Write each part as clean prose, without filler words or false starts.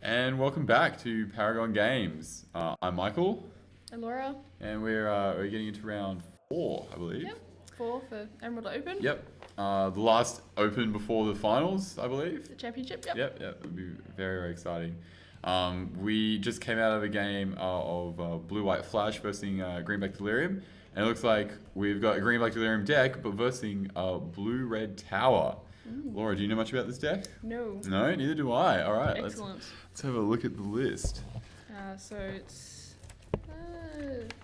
And welcome back to Paragon Games. I'm Michael, And Laura. and we're getting into round 4, I believe. Yep. 4 for Emerald Open. Yep. The last open before the finals, I believe. The championship. Yep. Yep. It'll be very, very exciting. We just came out of a game of Blue-White Flash versus Green-Black Delirium, and it looks like we've got a Green-Black Delirium deck, but versus Blue-Red Tower. Laura, do you know much about this deck? No. No, neither do I. All right, Excellent. let's have a look at the list. So it's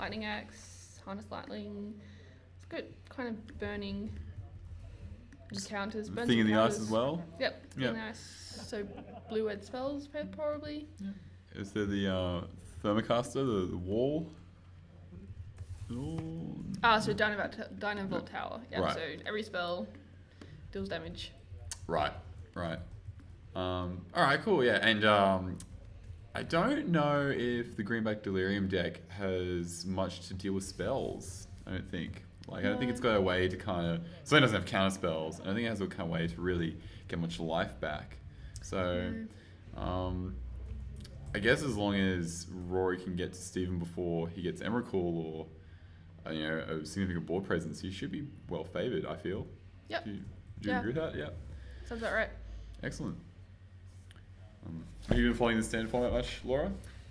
Lightning Axe, Harness Lightning. It's good, kind of burning. Just counters. Burns Thing in and the ice counters. as well. Yep. Thing Yep. in the ice. So blue-red spells probably. Is there the Thermocaster, the wall? Oh. So Dynavolt Tower. Yep. Right. So every spell deals damage. Right. All right, cool, yeah. And I don't know if the Greenback Delirium deck has much to deal with spells, I don't think. I don't think it's got a way to kind of... So it doesn't have counter spells. I don't think it has a kind of way to really get much life back. So, I guess as long as Rory can get to Stephen before he gets Emrakul or, a significant board presence, he should be well favoured, I feel. Yep. Do you agree with that? Yeah. Sounds about right. Excellent. Have you been following the standard format much, Laura?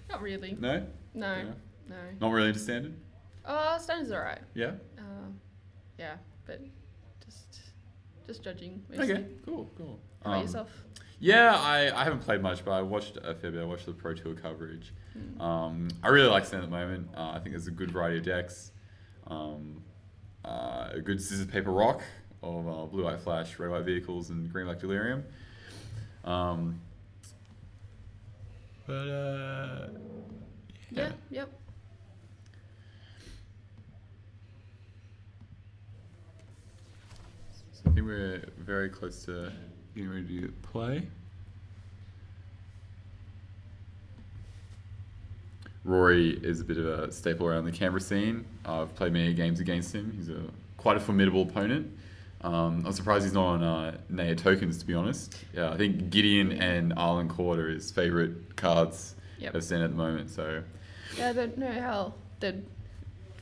Not really. No? No. Yeah. No. Not really into standard? Standard's alright. Yeah? Yeah, but just judging mostly. Okay, cool. How about yourself? Yeah, I haven't played much, but I watched a fair bit. I watched the Pro Tour coverage. I really like standard at the moment. I think there's a good variety of decks. A good scissors, paper, rock of blue, white flash, red, white vehicles, and green, black delirium. Yeah. Yep. So I think we're very close to getting ready to play. Rory is a bit of a staple around the Canberra scene. I've played many games against him. He's quite a formidable opponent. I'm surprised he's not on Naya tokens, to be honest. Yeah, I think Gideon and Arlen Court are his favourite cards of stand at the moment. So Yeah, I don't know how they'd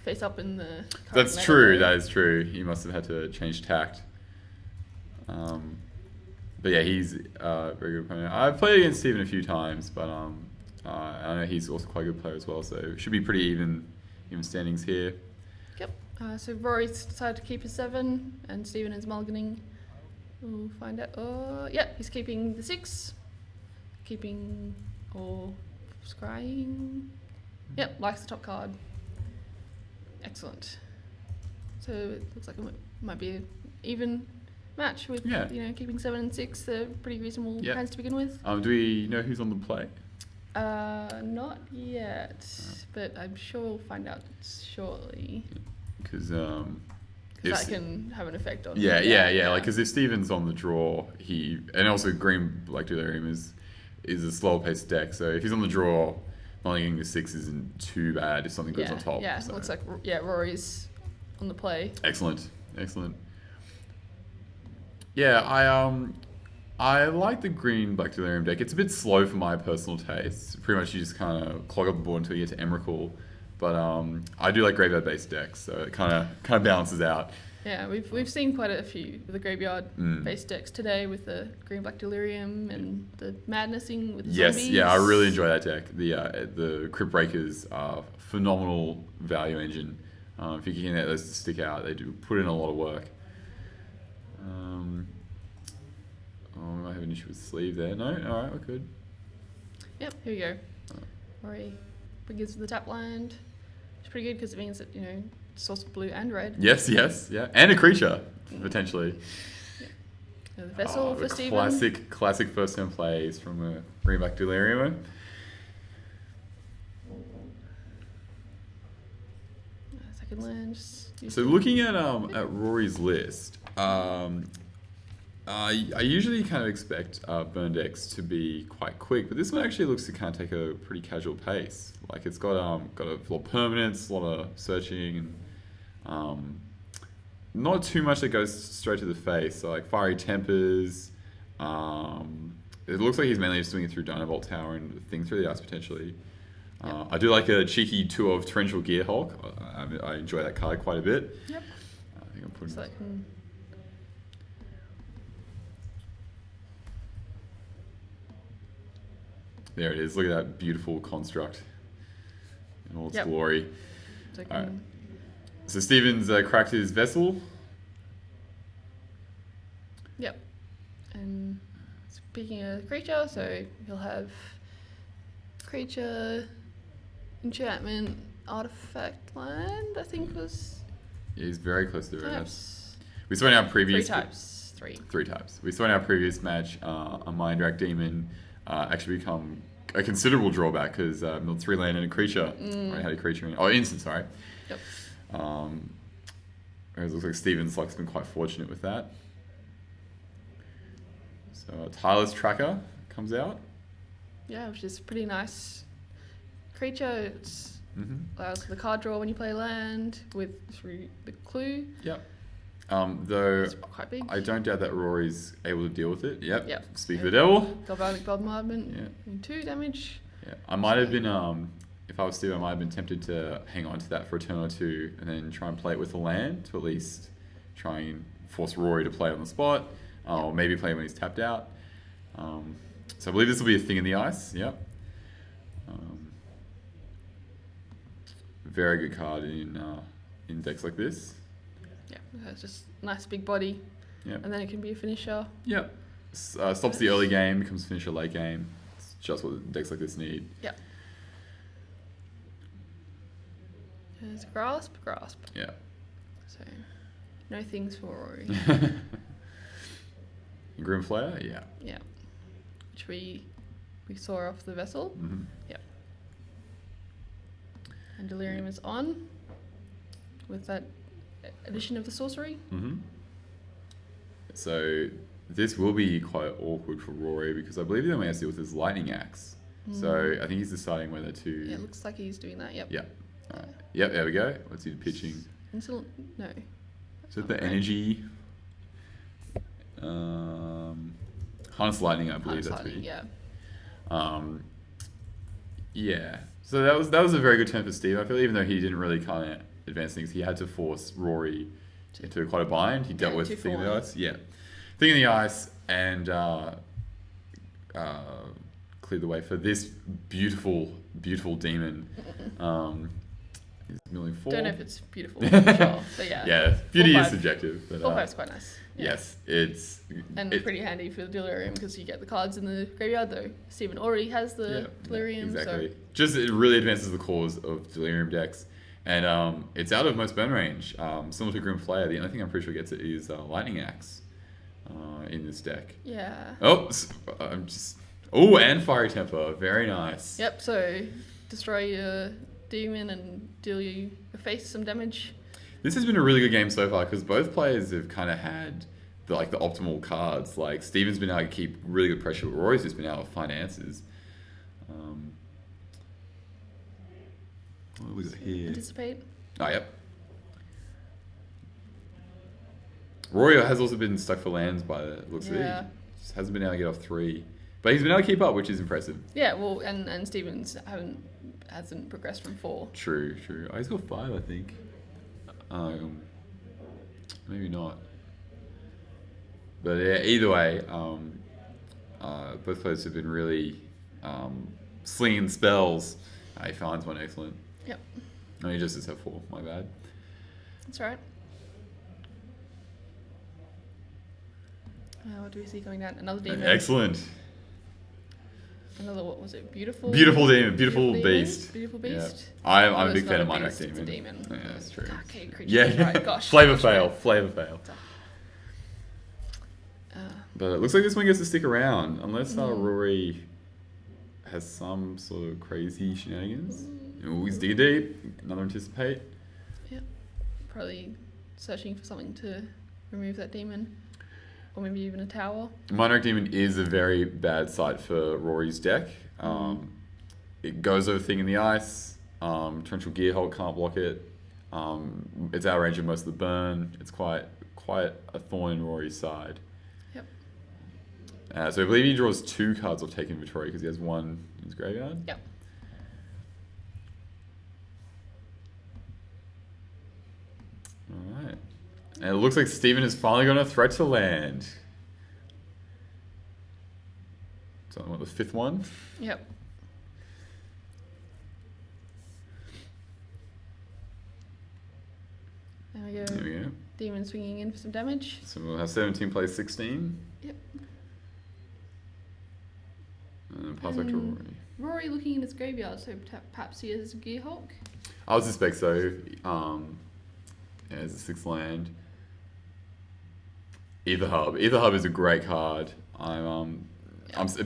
face up in the... that's true. That is true. He must have had to change tact. But yeah, he's a very good opponent. I've played against Stephen a few times, but I know he's also quite a good player as well. So it should be pretty even standings here. Yep. So Rory's decided to keep his 7, and Stephen is mulliganing. We'll find out. Yep, he's keeping the 6. Keeping or scrying. Yep, likes the top card. Excellent. So it looks like it might be an even match with, keeping 7 and 6. They're pretty reasonable hands to begin with. Do we know who's on the play? Not yet, but I'm sure we'll find out shortly. Because that can have an effect on. Yeah. Like, because if Stephen's on the draw, and also Green Black Delirium is a slower paced deck. So if he's on the draw, not getting the 6 isn't too bad if something goes on top. Yeah, so. Looks like Rory's on the play. Excellent. Yeah, I like the Green Black Delirium deck. It's a bit slow for my personal taste. Pretty much you just kind of clog up the board until you get to Emrakul. But I do like graveyard based decks, so it kind of balances out. Yeah, we've seen quite a few of the graveyard based decks today with the Green Black Delirium and the Madnessing with the zombies. Yeah, I really enjoy that deck. The Crypt Breakers are phenomenal value engine. If you can get those to stick out, they do put in a lot of work. We might have an issue with sleeve there. No? Alright, we're good. Yep, here we go. Rory begins with the tap land. It's pretty good because it means that, source of blue and red. Yes, yeah. And a creature, potentially. The vessel for Stephen. Classic first turn plays from a Greenback Delirium. Second land. So looking at Rory's list, I usually kind of expect burn decks to be quite quick, but this one actually looks to kind of take a pretty casual pace. Like it's got a lot of permanence, a lot of searching, and not too much that goes straight to the face. So like Fiery Tempers, it looks like he's mainly just swinging through Dynavolt Tower and things through the ice potentially. I do like a cheeky 2 of Torrential Gearhulk. I enjoy that card quite a bit. Yep. I think I'm putting. So that can... There it is. Look at that beautiful construct in all its Yep. glory. So All right. So Stevens cracked his vessel. Yep. And speaking of creature, so he'll have creature, enchantment, artifact, land, I think was Yeah, he's very close to it. types. We saw in our Three previous types. Three. 3 types. We saw in our previous match a Mind Rack Demon actually become a considerable drawback because milled 3 land and a creature. Already had a creature in. Oh, instant, sorry. Yep. Whereas it looks like Steven's luck's been quite fortunate with that. So Tireless Tracker comes out. Yeah, which is pretty nice creature. It's Mm-hmm. allows the card draw when you play land with through the clue. Yep. Though It's quite big. I don't doubt that Rory's able to deal with it. Yep. Yep. Speak of the devil. Galvanic Bombardment. Yeah. Doing 2 damage. Yeah. I might have been if I was Steve, I might have been tempted to hang on to that for a turn or 2 and then try and play it with the land to at least try and force Rory to play on the spot, or maybe play when he's tapped out. So I believe this will be a thing in the ice. Yep. Very good card in decks like this. Yeah, it's just nice big body. Yep. And then it can be a finisher. Yep. Stops the early game, becomes finisher late game. It's just what decks like this need. Yeah. There's grasp. Yeah. So, no things for Rory. Grim Flare, yeah. Yeah. Which we saw off the vessel. Mm-hmm. Yep. And Delirium is on with that addition of the sorcery. Mm-hmm. So this will be quite awkward for Rory because I believe he only has to deal with his lightning axe. So I think he's deciding whether to. Yeah, it looks like he's doing that. Yep. Yeah. All right. Yep. There we go. What's he pitching? No. Is it the energy? Harness lightning, I believe that's lightning, what. Yeah. Yeah. So that was a very good turn for Steve. I feel even though he didn't really kind of advance things, he had to force Rory into quite a bind. He dealt with Thing in the Ice. Yeah. Thing in the Ice and cleared the way for this beautiful, beautiful demon. Is milling 4. Don't know if it's beautiful, for sure. But yeah. Yeah, beauty is 4/5. subjective. But, 4/5's quite nice. Yeah. Yes, it's... And pretty handy for Delirium because you get the cards in the graveyard though. Steven already has the Delirium. Exactly. So. Just it really advances the cause of Delirium decks. And it's out of most burn range. Similar to Grim Flayer, the only thing I'm pretty sure gets it is Lightning Axe in this deck. Yeah. Oh, I'm just... Oh, and Fiery Temper. Very nice. Yep, so destroy your demon and deal you face some damage. This has been a really good game so far because both players have kind of had the optimal cards. Like Steven's been able to keep really good pressure, but Rory's just been able to find answers. What have we got here? Anticipate. Oh, yep. Rory has also been stuck for lands by the looks of it. Yeah. He just hasn't been able to get off 3. But he's been able to keep up, which is impressive. Yeah, well, and Stevens hasn't progressed from 4. True. Oh, he's got 5, I think. Maybe not. But yeah, either way, both players have been really slinging spells. He finds one excellent. Yep. No, he just has 4. My bad. That's right. What do we see coming down? Another demon. Excellent. Another, what was it? Beautiful demon. Beautiful demon? beast. Beautiful beast. Yeah. I'm Oh, a it's big not fan a of Mind Rack beast, it's a Demon. demon. Yeah, that's true. Arcade creature. Yeah. Right, gosh. Flavor gosh, fail. right. Flavor fail. Uh, But it looks like this one gets to stick around unless Rory has some sort of crazy shenanigans. Always dig deep. Another anticipate. yeah. Probably searching for something to remove that demon. Or maybe even a tower. Mind Rack Demon is a very bad site for Rory's deck. It goes over Thing in the Ice. Torrential Gearhulk can't block it. It's out of range of most of the burn. It's quite a thorn in Rory's side. Yep. So I believe he draws 2 cards off take inventory because he has 1 in his graveyard. Yep. Alright. And it looks like Steven has finally got a threat to land. So what, the 5th one? Yep. There we go. There we go. Demon swinging in for some damage. So we'll have 17 plays 16. Yep. And pass back to Rory. Rory looking in his graveyard, so perhaps he is a Gearhulk. I would suspect so. As a 6th land. Ether Hub. Ether Hub is a great card.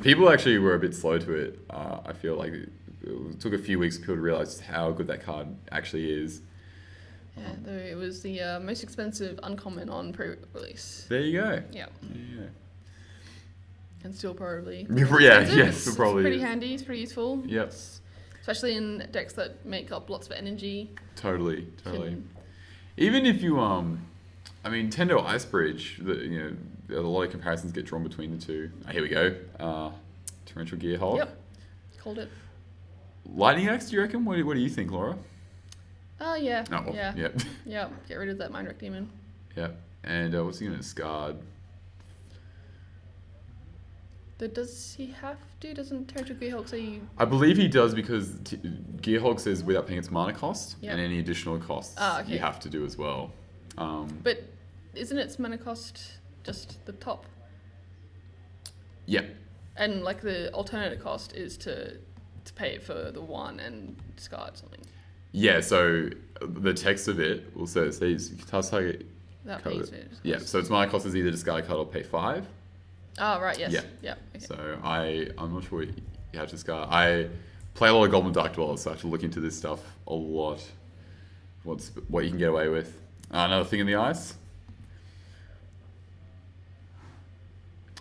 People actually were a bit slow to it. I feel like it took a few weeks for people to realize how good that card actually is. Yeah, though it was the most expensive uncommon on pre-release. There you go. Yeah. Yeah. And still probably. Yeah, yes, it's probably. pretty handy. It's pretty useful. Yep. Especially in decks that make up lots of energy. Totally. Even if you Tendo Ice Bridge, a lot of comparisons get drawn between the two. Here we go. Torrential Gearhulk. Yep. Called it. Lightning Axe, do you reckon? What do you think, Laura? Yeah. Oh, well, yeah. Yep. Yeah. Get rid of that Mind Wreck Demon. Yep. And what's he going to discard? Does he have to? Doesn't Torrential Gearhulk say you... I believe he does because Gearhulk says without paying its mana cost Yep. and any additional costs okay. you have to do as well. But isn't its mana cost just the top? Yeah. And like the alternate cost is to pay it for the 1 and discard something. Yeah, so the text of it will say task target. That pays it. Yeah, so its mana cost is either discard a card or pay 5. Oh, right, yes. Yeah. Okay. So I'm not sure what you have to discard. I play a lot of Goblin Dark Dwellers, so I have to look into this stuff a lot. What you can get away with. Another thing in the ice.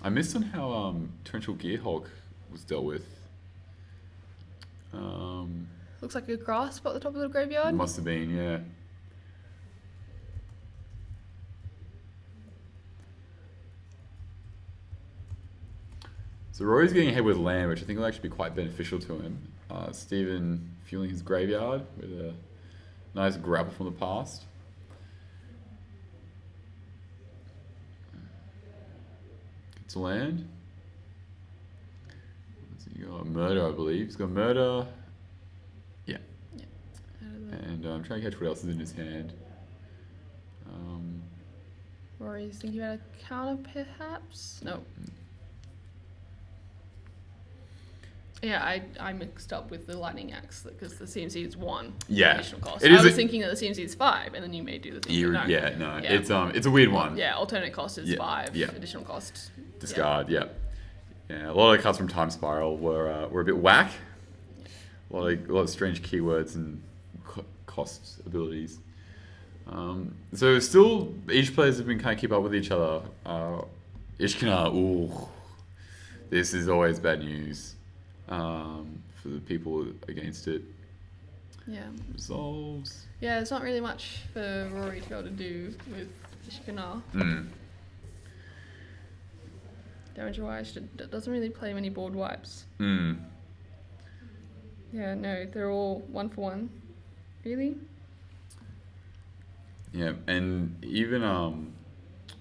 I missed on how Torrential Gearhulk was dealt with. Looks like a grasp at the top of the graveyard. Must have been, yeah. So Rory's getting ahead with land, which I think will actually be quite beneficial to him. Steven fueling his graveyard with a nice grapple from the past. Gets a land. What's he got? Murder, I believe. He's got murder. Yeah. And I'm trying to catch what else is in his hand. Rory's thinking about a counter, perhaps? No. Yeah, I mixed up with the Lightning Axe because the CMC is 1 additional cost. I was thinking that the CMC is 5, and then you may do the thing. No. Yeah. It's a weird one. Yeah, alternate cost is 5. Additional cost. Discard. Yeah. A lot of the cards from Time Spiral were a bit whack. A lot of strange keywords and cost abilities. So still, each players have been kind of keep up with each other. Ishkana, ooh, this is always bad news. For the people against it. Yeah. Resolves. Yeah, there's not really much for Rory to be able to do with Ishkana. Damage-wise, it doesn't really play many board wipes. Yeah, no, they're all 1 for 1. Really? Yeah, and even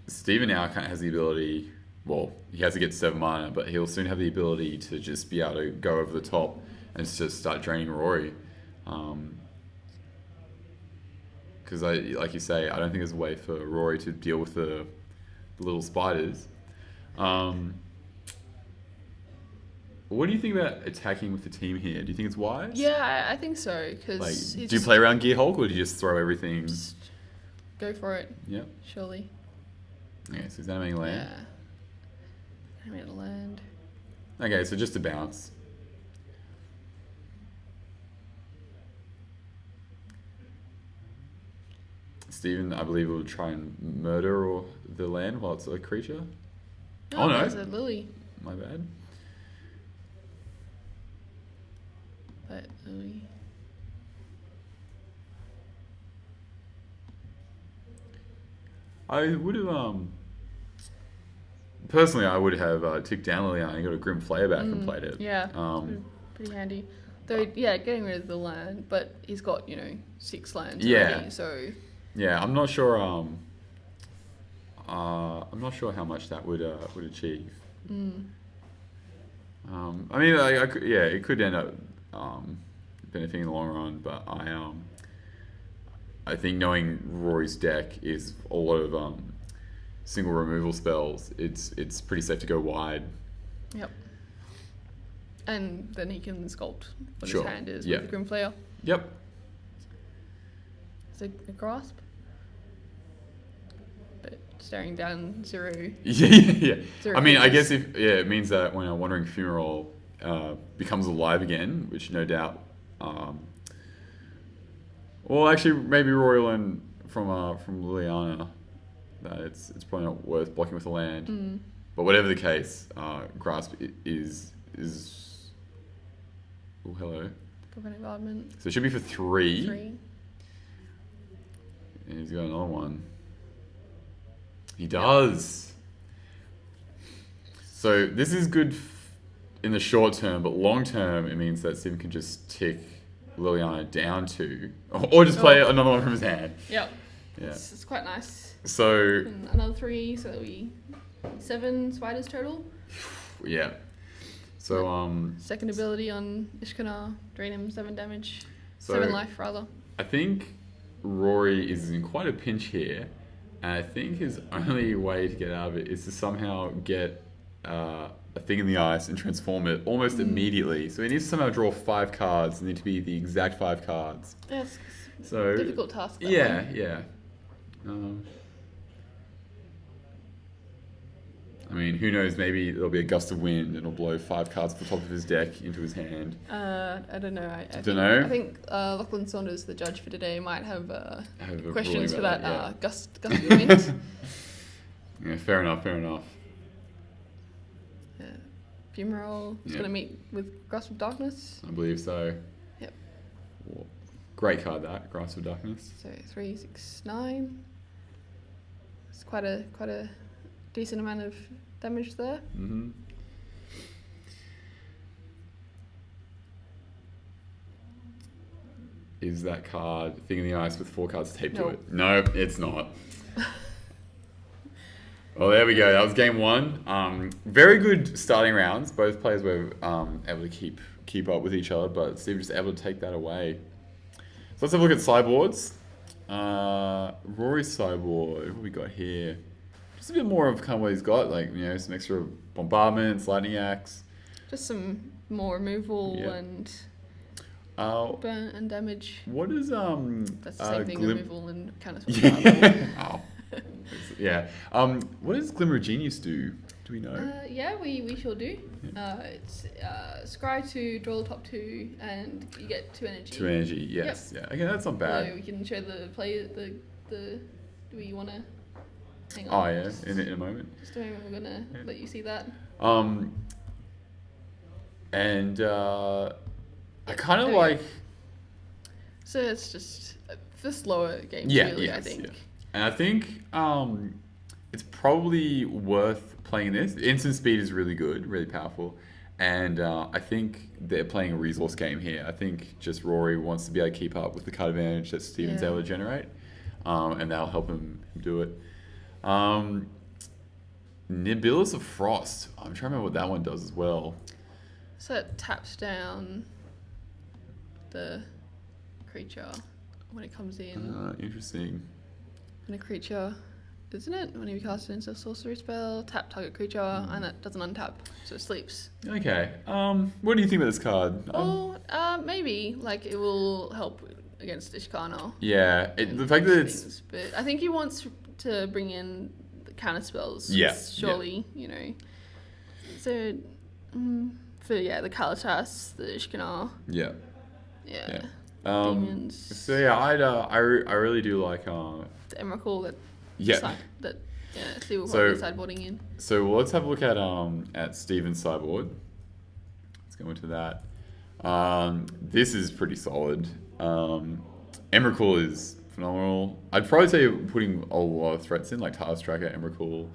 Steven now kind of has the ability. Well, he has to get 7 mana, but he'll soon have the ability to just be able to go over the top and just start draining Rory. Because, like you say, I don't think there's a way for Rory to deal with the little spiders. What do you think about attacking with the team here? Do you think it's wise? Yeah, I think so. Cause do you play around Gearhulk, or do you just throw everything? Just go for it. Yeah. Surely. Okay, so he's animating land. Yeah. Animating land. Okay, so just a bounce. Steven, I believe, will try and murder the land while it's a creature. Oh no. It's a lily. My bad. But lily. I would have personally, I would have ticked down Liliana and got a Grim Flayer back and played it. Yeah, pretty handy. Though, getting rid of the land, but he's got 6 lands already, so... Yeah, I'm not sure. I'm not sure how much that would achieve. I mean, it could end up benefiting in the long run, but I think knowing Rory's deck is a lot of single removal spells. It's pretty safe to go wide. Yep. And then he can sculpt what Sure. his hand is Yeah. with the Grim Flayer. Yep. Is it a grasp? But staring down 0. Yeah. Zero I mean, I guess creatures. it means that when a Wandering Funeral becomes alive again, which no doubt. Well, actually, maybe Rory will learn from Liliana that it's probably not worth blocking with the land. But whatever the case, Grasp is. Oh, hello. Prevent Bombardment. So it should be for 3. 3. And he's got another one. He does. So this is good in the short term, but long term, it means that Stephen can just tick Liliana down to, or just play another one from his hand. Yep. Yeah. It's quite nice. So And another 3, so that'll be 7 spiders total. yeah. So Second ability on Ishkanar, drain him 7 damage. So- 7 life, rather. I think Rory is in quite a pinch here, and I think his only way to get out of it is to somehow get a thing in the ice and transform it almost immediately. So he needs to somehow draw 5 cards. They need to be the exact 5 cards. Yes. So Difficult task. That yeah, one. yeah. I mean, who knows? Maybe there'll be a gust of wind and it'll blow 5 cards off the top of his deck into his hand. I don't know. Dunno? I think Lachlan Saunders, the judge for today, might have Have a questions for ruling that about that, gust of wind. yeah, fair enough. Fumarole is Yeah. going to meet with Grasp of Darkness. I believe so. Yep. Well, great card, that Grasp of Darkness. So 3, 6, 9. It's quite a decent amount of damage there. Mm-hmm. Is that card Thing in the Ice with 4 cards taped to No. it? No, it's not. Well, there we go. That was game 1. Very good starting rounds. Both players were able to keep up with each other, but Steve was just able to take that away. So let's have a look at sideboards. Rory's sideboard. What have we got here? Just a bit more of kind of what he's got, like some extra bombardments, lightning axe. Just some more removal Yeah. and Oh, burn and damage. what is That's the same thing, removal and counter spell. Yeah. Oh. Yeah. What does Glimmer Genius do? Do we know? Yeah, we sure do. It's scry 2, draw the top 2, and you get 2 energy. 2 energy. Yes. Yeah. Okay, that's not So bad. we can show the player the. Do we want to? Hang on. Oh yeah. In a moment. Just a moment. We're gonna let you see that. And I kind of There we like. go. So it's just for slower games, Yeah. really. Yes, I think. yeah. And I think it's probably worth playing this. Instant speed is really good, really powerful. And I think they're playing a resource game here. I think just Rory wants to be able to keep up with the card advantage that Steven's Yeah. able to generate. And that'll help him do it. Nibilis of Frost. I'm trying to remember what that one does as well. So it taps down the creature when it comes in. Interesting. When a creature, isn't it? When you cast it into a sorcery spell, tap target creature, and it doesn't untap, so it sleeps. Okay. What do you think about this card? Maybe like it will help against Ishkana. Yeah. The fact that it's things, but I think he wants to bring in the counter spells. Yeah, Surely, So, for the Kalatas, the Ishkana. yeah. Yeah. Yeah. Demons. So yeah, I really do like The Emrakul that. yeah. Steve will So- probably be sideboarding in. So let's have a look at Steven's sideboard. Let's go into that. This is pretty solid. Emrakul is phenomenal. I'd probably say putting a lot of threats in, like Talos Tracker, Emrakul,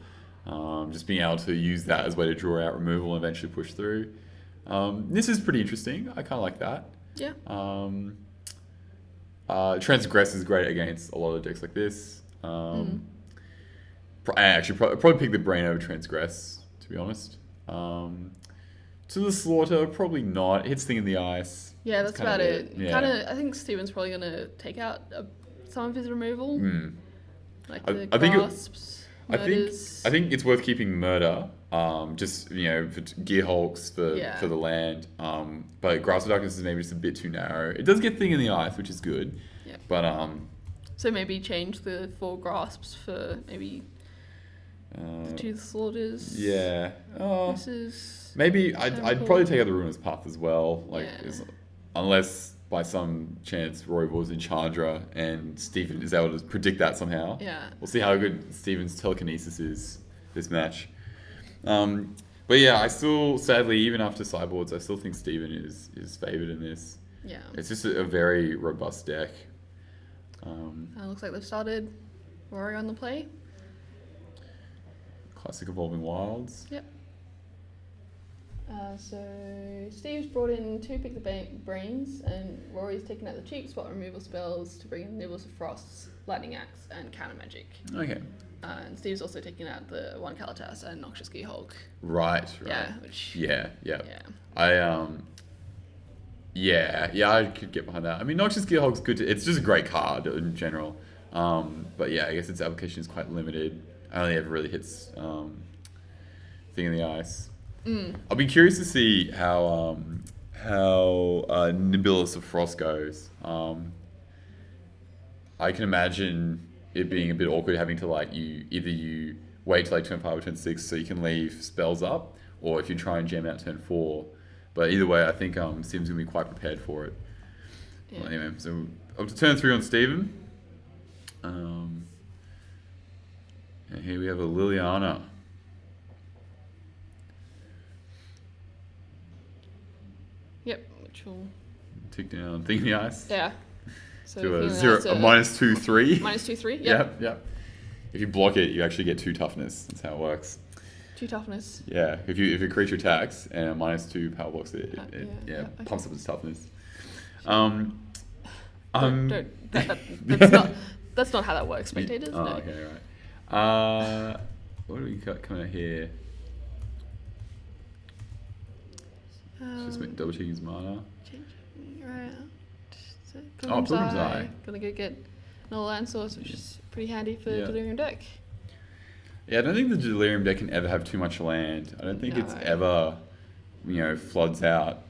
Just being able to use that as a way to draw out removal and eventually push through. This is pretty interesting. I kind of like that. Yeah. Transgress is great against a lot of decks like this. I actually probably pick the Brain over Transgress, to be honest. To the Slaughter, probably not. It hits Thing in the Ice. Yeah, that's about it. Yeah. I think Steven's probably going to take out some of his removal. Like the I think grasps, murders. I think it's worth keeping Murder, just for Gear Hulks for the land. But Grasp of Darkness is maybe just a bit too narrow. It does get Thing in the Ice, which is good. Yeah. But so maybe change the 4 grasps for maybe the 2 slaughters. Yeah. Oh. This is maybe I'd probably take out the Ruinous Path as well. Yeah. Unless by some chance Rory was in Chandra and Stephen is able to predict that somehow. Yeah. We'll see how good Stephen's telekinesis is this match. But yeah, I still, sadly, even after sideboards, I still think Stephen is favoured in this. Yeah. It's just a very robust deck. Looks like they've started Rory on the play. Classic Evolving Wilds. Yep. So Steve's brought in 2 Pick the Brains, and Rory's taken out the cheap spot removal spells to bring in Nibbles of Frosts, Lightning Axe, and Counter Magic. Okay. And Steve's also taken out the 1 Kalatas and Noxious Gear Hulk. Right. Yeah, which... Yeah. Yeah. I could get behind that. I mean, Noxious Gear Hulk's good. It's just a great card in general. But yeah, I guess its application is quite limited. Only ever really hits Thing in the Ice. I'll be curious to see how Nibulus of Frost goes. I can imagine it being a bit awkward having to you wait till turn 5 or turn 6 so you can leave spells up, or if you try and jam out turn 4. But either way, I think Steven's going to be quite prepared for it. Yeah. Well, anyway, so up to turn 3 on Steven. And here we have a Liliana. Yep, which will... Tick down Thing in the Ice. Yeah. So to a -2/3. -2/3, yep. Yep. If you block it, you actually get 2 toughness. That's how it works. 2 toughness. Yeah, if your creature attacks and a -2 power blocks it, it pumps up its toughness. That's not how that works, spectators. Oh, no. okay, right. What do we got coming out here? Just double checking his mana. Right. Pilgrim's Eye. Gonna go get another land source, which is pretty handy for Delirium deck. Yeah, I don't think the Delirium deck can ever have too much land. I don't think it's ever, floods out,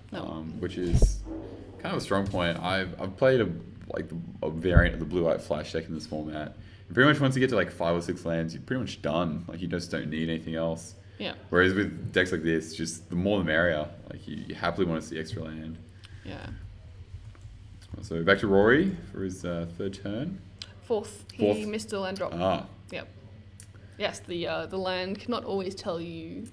which is kind of a strong point. I've played a variant of the Blue-White Flash deck in this format. And pretty much once you get to 5 or 6 lands, you're pretty much done. You just don't need anything else. Yeah. Whereas with decks like this, just the more the merrier. You happily want to see extra land. Yeah. So back to Rory for his 3rd turn. Fourth. He missed a land drop. Ah. Yep. Yes, the land cannot always tell you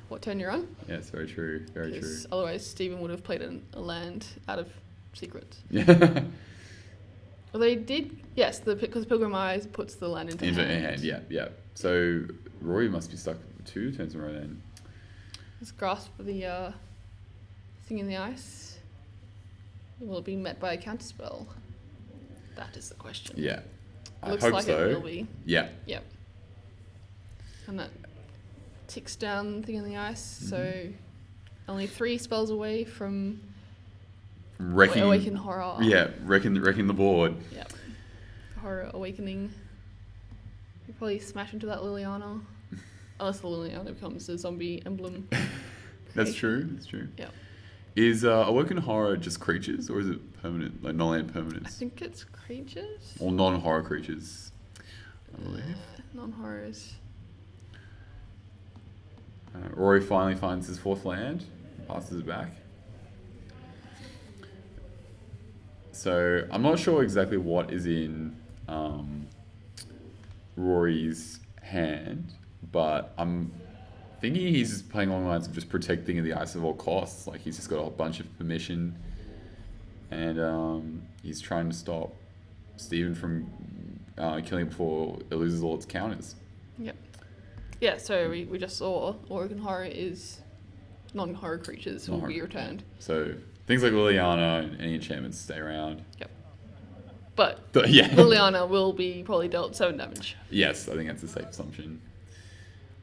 what turn you're on. Yes, very true. Very true. Otherwise, Stephen would have played a land out of secret. Yeah. Well, they did, yes, because Pilgrim Eyes puts the land into hand. Yeah. So Rory must be stuck 2 turns in a row then. Let's grasp the Thing in the Ice. Will it be met by a counterspell? That is the question. Yeah. Looks I hope like so. It will be. Yeah. Yep. And that ticks down Thing in the Ice, so only 3 spells away from Awaken Horror. Yeah, wrecking the board. Yep. Horror Awakening. You probably smash into that Liliana. Unless the Liliana becomes a zombie emblem. That's true. Yep. Is Awoken Horror just creatures, or is it permanent, non-land permanents? I think it's creatures. Or non-horror creatures, I believe. Non-horrors. Rory finally finds his 4th land, passes it back. So I'm not sure exactly what is in Rory's hand, but I'm thinking he's just playing along the lines of just protecting the Ice at all costs. He's just got a whole bunch of permission, and he's trying to stop Stephen from killing it before it loses all its counters. Yep. Yeah, so we just saw Oregon Horror is non-horror creatures will be returned. So things like Liliana and any enchantments stay around. Yep. But yeah. Liliana will be probably dealt 7 damage. Yes, I think that's a safe assumption.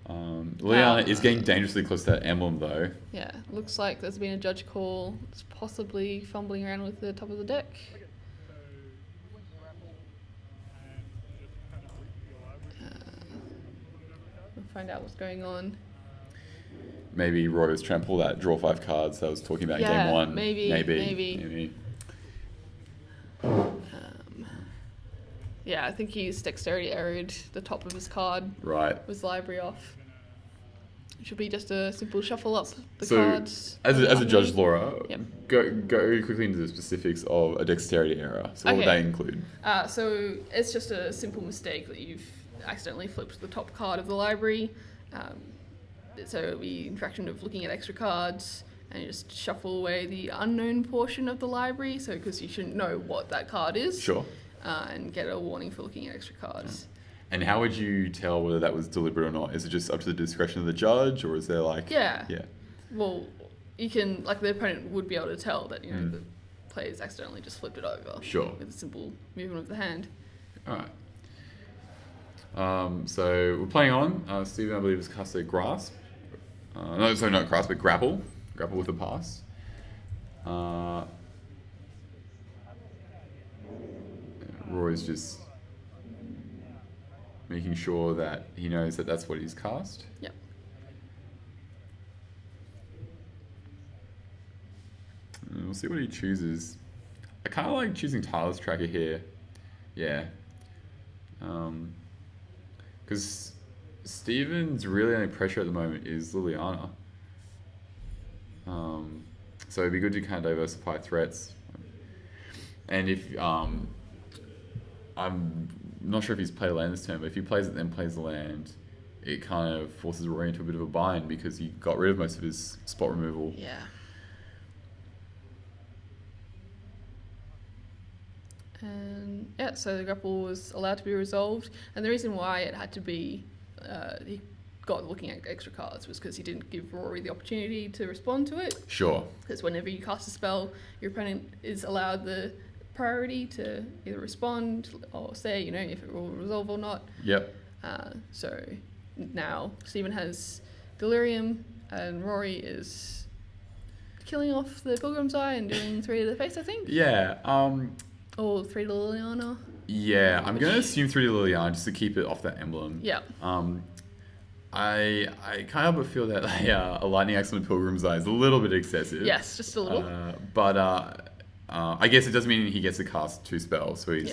Liliana is getting dangerously close to that emblem, though. Yeah, looks like there's been a judge call. It's possibly fumbling around with the top of the deck. We'll find out what's going on. Maybe Rory was trying to pull that draw 5 cards that I was talking about in game 1. Maybe. Yeah, I think he's dexterity errored the top of his card. Right. With his library off. It should be just a simple shuffle up the cards. As a judge, Laura, yep. go quickly into the specifics of a dexterity error. So what would they include? So it's just a simple mistake that you've accidentally flipped the top card of the library. So it would be interaction of looking at extra cards and you just shuffle away the unknown portion of the library. So because you shouldn't know what that card is. Sure. And get a warning for looking at extra cards. Yeah. And how would you tell whether that was deliberate or not? Is it just up to the discretion of the judge, or is there Yeah. Well, you can, the opponent would be able to tell that, the player's accidentally just flipped it over. Sure. With a simple movement of the hand. All right. So we're playing on. Stephen, I believe, has cast a grasp. Not grasp, but grapple. Grapple with a pass. Roy's just making sure that he knows that that's what he's cast. Yep. And we'll see what he chooses. I kind of like choosing Tyler's tracker here. Yeah. Because Steven's really only pressure at the moment is Liliana. So it'd be good to kind of diversify threats. And if I'm not sure if he's played a land this turn, but if he plays it then plays the land, it kind of forces Rory into a bit of a bind because he got rid of most of his spot removal. Yeah. And so the grapple was allowed to be resolved, and the reason why it had to be he got looking at extra cards was because he didn't give Rory the opportunity to respond to it. Sure. Because whenever you cast a spell, your opponent is allowed the priority to either respond or say, if it will resolve or not. Yep. So now Stephen has Delirium and Rory is killing off the Pilgrim's Eye and doing 3 to the face, I think. Yeah. Or 3 to Liliana. Yeah, I'm going to assume 3 to Liliana just to keep it off that emblem. Yeah. I can't help but feel that a lightning axe on the Pilgrim's Eye is a little bit excessive. Yes, just a little. But I guess it does mean he gets to cast 2 spells, so he's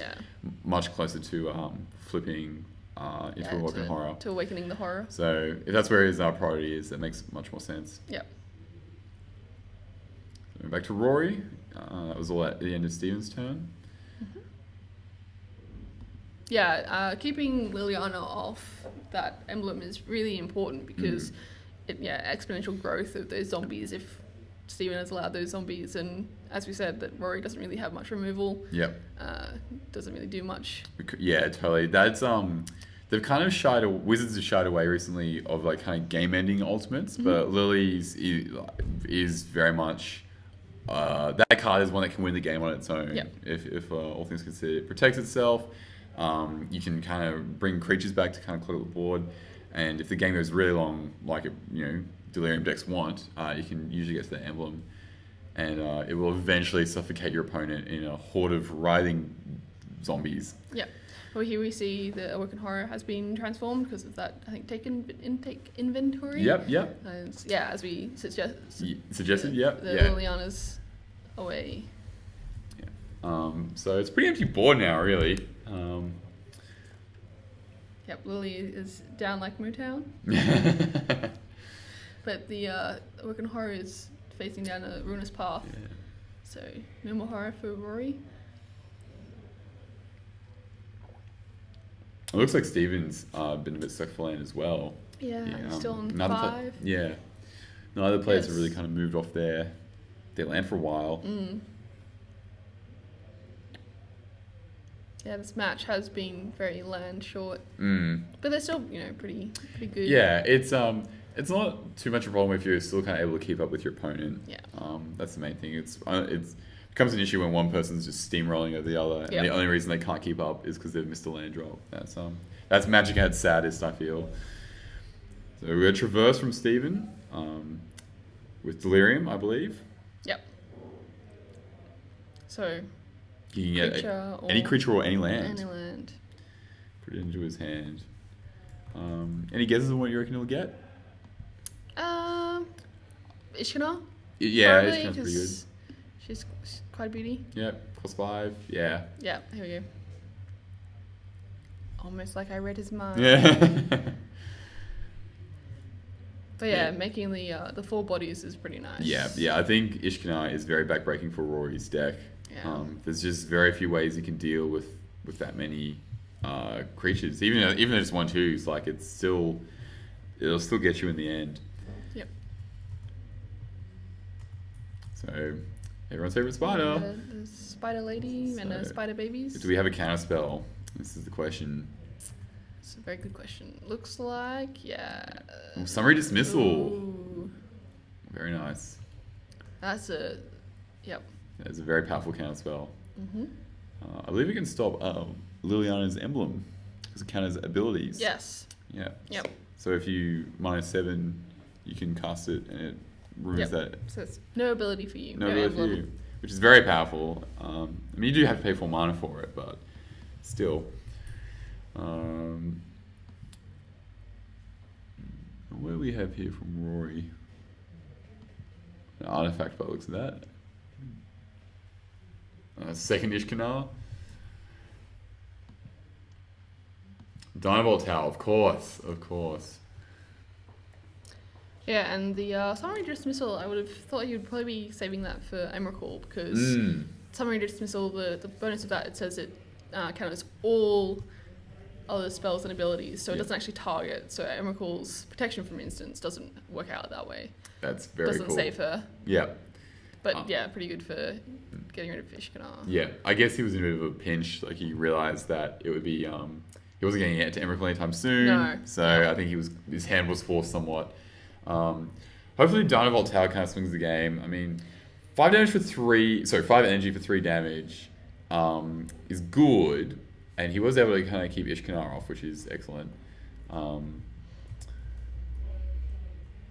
much closer to flipping into Awakening Horror. To Awakening the Horror. So if that's where his priority is, that makes much more sense. Yeah. So back to Rory. That was all at the end of Stephen's turn. Mm-hmm. Yeah, keeping Liliana off that emblem is really important because exponential growth of those zombies if Stephen has allowed those zombies, and as we said, that Rory doesn't really have much removal. Yep. Doesn't really do much. Yeah, totally. That's they've kind of Wizards have shied away recently of kind of game-ending ultimates, but Lily's is very much that card is one that can win the game on its own. Yep. If all things considered, it protects itself. You can kind of bring creatures back to kind of clear the board, and if the game goes really long, Delirium decks want, you can usually get to the emblem, and it will eventually suffocate your opponent in a horde of writhing zombies. Yeah. Well, here we see the Awoken Horror has been transformed because of that, I think, intake inventory. Yep. And as we suggested, yep. The Liliana's away. Yeah. So it's a pretty empty board now, really. Yep, Lily is down like Mootown. But the Awoken Horror is facing down a ruinous path. Yeah. So no more horror for Rory. It looks like Stephen's been a bit stuck for land as well. Yeah, still on 5. No other players have really kind of moved off their land for a while. Yeah, this match has been very land short, Mm. but they're still, pretty good. Yeah, it's not too much of a problem if you're still kind of able to keep up with your opponent. Yeah. That's the main thing. It becomes an issue when one person's just steamrolling over the other, and Yep. the only reason they can't keep up is because they've missed a land drop. That's Magic at its saddest, I feel. So we got Traverse from Steven, with Delirium, I believe. Yep. So You can get creature any creature or any land. Any land. Put it into his hand. Any guesses on what you reckon he'll get? Ishkana? Yeah, Probably, it's pretty good. 'cause she's quite a beauty. Yep, +5. Yeah. Yeah, here we go. Almost like I read his mind. Yeah. But yeah, making the 4 bodies is pretty nice. Yeah. I think Ishkana is very backbreaking for Rory's deck. Yeah. There's just very few ways you can deal with that many creatures. Even though it's 1/2s, like it'll still get you in the end. Yep. So everyone's favorite spider. The spider lady and the So, spider babies. Do we have a counter spell? This is the question. It's a very good question. Looks like, yeah. Summary dismissal. Ooh. Very nice. Yep. That's a very powerful counter spell. Mm-hmm. I believe it can stop Liliana's emblem because it counters abilities. Yes. Yeah. Yep. So if you -7, you can cast it and it removes that. So it's no ability for you. No ability for emblem. you, which is very powerful. I mean, you do have to pay 4 mana for it, but still. What do we have here from Rory? An artifact by the looks of that. Second Ishkana. Dynavolt Tower, of course. Yeah, and the summary dismissal, I would have thought you'd probably be saving that for Emrakul, because summary dismissal, the bonus of that, it says it counters all other spells and abilities, so it doesn't actually target. So Emrakul's protection from instants doesn't work out that way. That's very doesn't cool. save her. Yeah. But yeah, pretty good for getting rid of Ishkana. Yeah, I guess he was in a bit of a pinch. Like he realized that it would be he wasn't getting it to Emrakul anytime soon. No. So I think his hand was forced somewhat. Hopefully Dynavolt Tower kind of swings the game. I mean, 5 energy for 3 damage is good, and he was able to kind of keep Ishkana off, which is excellent.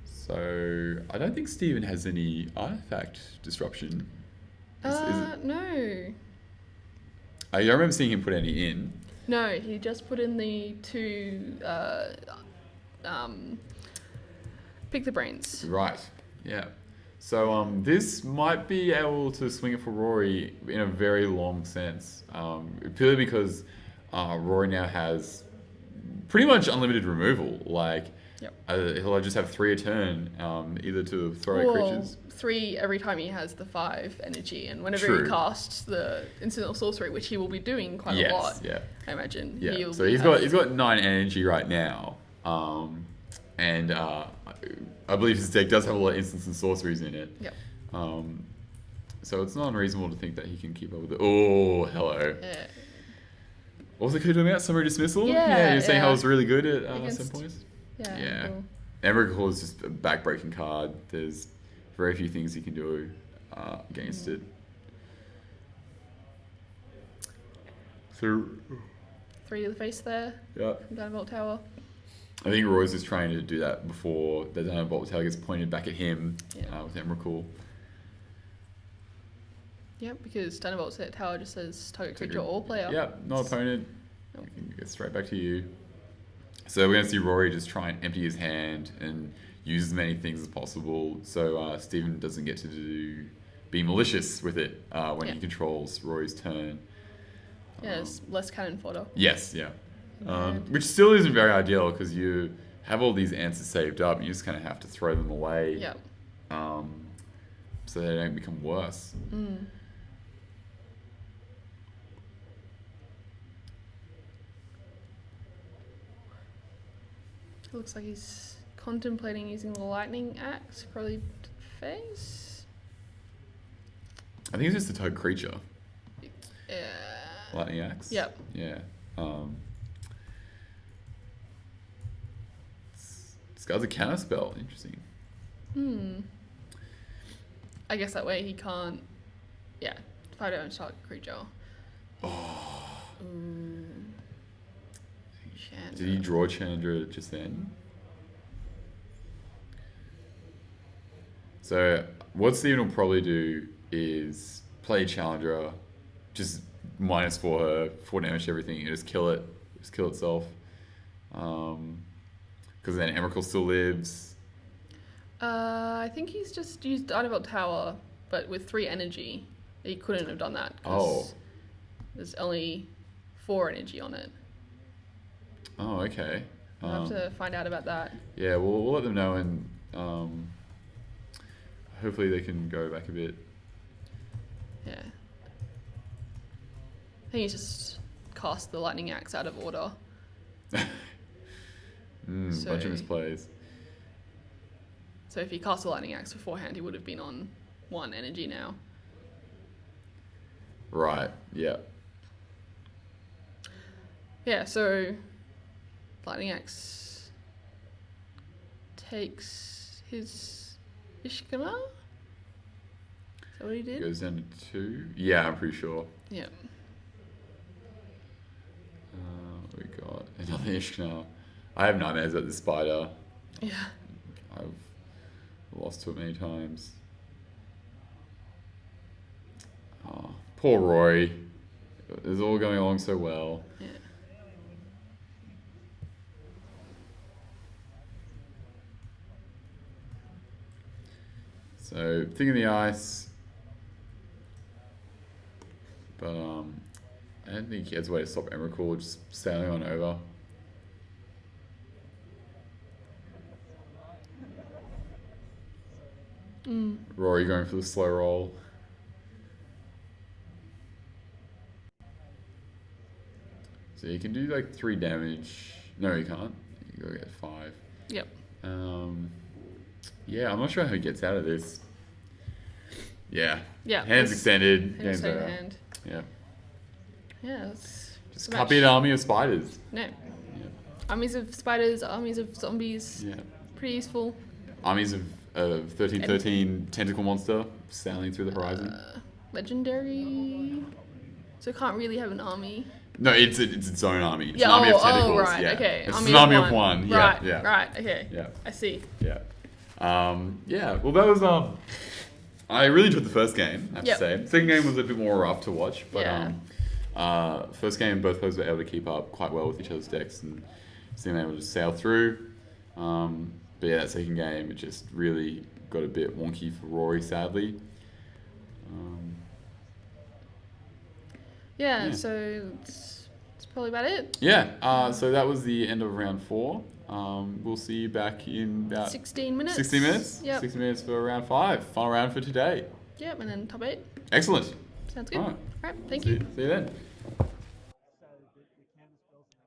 So I don't think Steven has any artifact disruption. No. I remember seeing him put any in. No, he just put in the 2 pick the brains. Right. Yeah. So this might be able to swing it for Rory in a very long sense. Purely because Rory now has pretty much unlimited removal. Like, he'll just have 3 a turn, either to throw at creatures. 3 every time he has the 5 energy, and whenever he casts the incidental sorcery, which he will be doing quite a lot. Yeah. I imagine. Yeah. So he's got 9 energy right now, and I believe his deck does have a lot of instants and sorceries in it. Yep. So it's not unreasonable to think that he can keep up with it. Oh, hello. Yeah. What was the code talking about? Summary dismissal? Yeah, you're saying how it was really good at Against- some points? Yeah. Cool. Emrakul is just a backbreaking card. There's very few things you can do against it. So 3 to the face there. Yeah. From Dynavolt Tower. I think Roy's is trying to do that before the Dynavolt Tower gets pointed back at him with Emrakul. Yep, because Dynavolt Tower just says target creature or player. Yep, no opponent. I can get straight back to you. So we're going to see Rory just try and empty his hand and use as many things as possible, so Steven doesn't get to be malicious with it when he controls Rory's turn. Yeah, it's less cannon fodder. Yes, yeah. Which still isn't very ideal because you have all these answers saved up and you just kind of have to throw them away. Yeah. So they don't become worse. It looks like he's contemplating using the lightning axe, probably face. I think it's just a toad creature. Yeah. Lightning Axe. Yep. Yeah. This guy's a counter spell. Interesting. I guess that way he can't. Yeah. 5 damage target creature. Oh. Chandra. Did he draw Chandra just then? So what Steven will probably do is play Challenger, just -4 her, 4 damage to everything, and just kill it. Just kill itself. Because then Emrakul still lives. I think he's just used Dynavolt Tower, but with 3 energy. He couldn't have done that. Oh. There's only 4 energy on it. Oh, okay. I'll have to find out about that. Yeah, we'll let them know, and hopefully they can go back a bit. Yeah. I think he's just cast the Lightning Axe out of order. Bunch of misplays. So if he cast the Lightning Axe beforehand, he would have been on 1 energy now. Right, yeah. Yeah, so Lightning Axe takes his Ishkana? Is that what he did? Goes down to 2. Yeah, I'm pretty sure. Yeah. We got another Ishkana. I have nightmares at this spider. Yeah. I've lost to it many times. Oh, poor Rory. It's all going along so well. Yeah. So, thing in the ice. But I don't think he has a way to stop Emrakul just sailing on over. Rory going for the slow roll. So you can do like 3 damage. No, you can't. You go get 5. Yep. Yeah, I'm not sure how he gets out of this. Yeah. Yeah. Hands extended. Hands Game's over over. hand. Yeah. Yeah, that's Just copy an army of spiders. No. Yeah. Armies of spiders, armies of zombies. Yeah. Pretty useful. Armies of 1313 tentacle monster sailing through the horizon. Legendary. So it can't really have an army. No, it's its own army. It's Yeah, an army of tentacles. oh, right, yeah. okay. It's an army of one. Yeah, Right, yeah. right, okay. Yeah. I see. Yeah. Yeah. Well, that was I really enjoyed the first game, I have Yep. to say. Second game was a bit more rough to watch, but Yeah. First game both players were able to keep up quite well with each other's decks and seemed able to sail through. But yeah, that second game, it just really got a bit wonky for Rory, sadly. Yeah, Yeah. so it's probably about it. Yeah. So that was the end of round 4. We'll see you back in about 16 minutes. 60 minutes? Yep. 60 minutes for round 5. Final round for today. Yep, and then top 8. Excellent. Sounds good. All right. All right, thank See you. you then.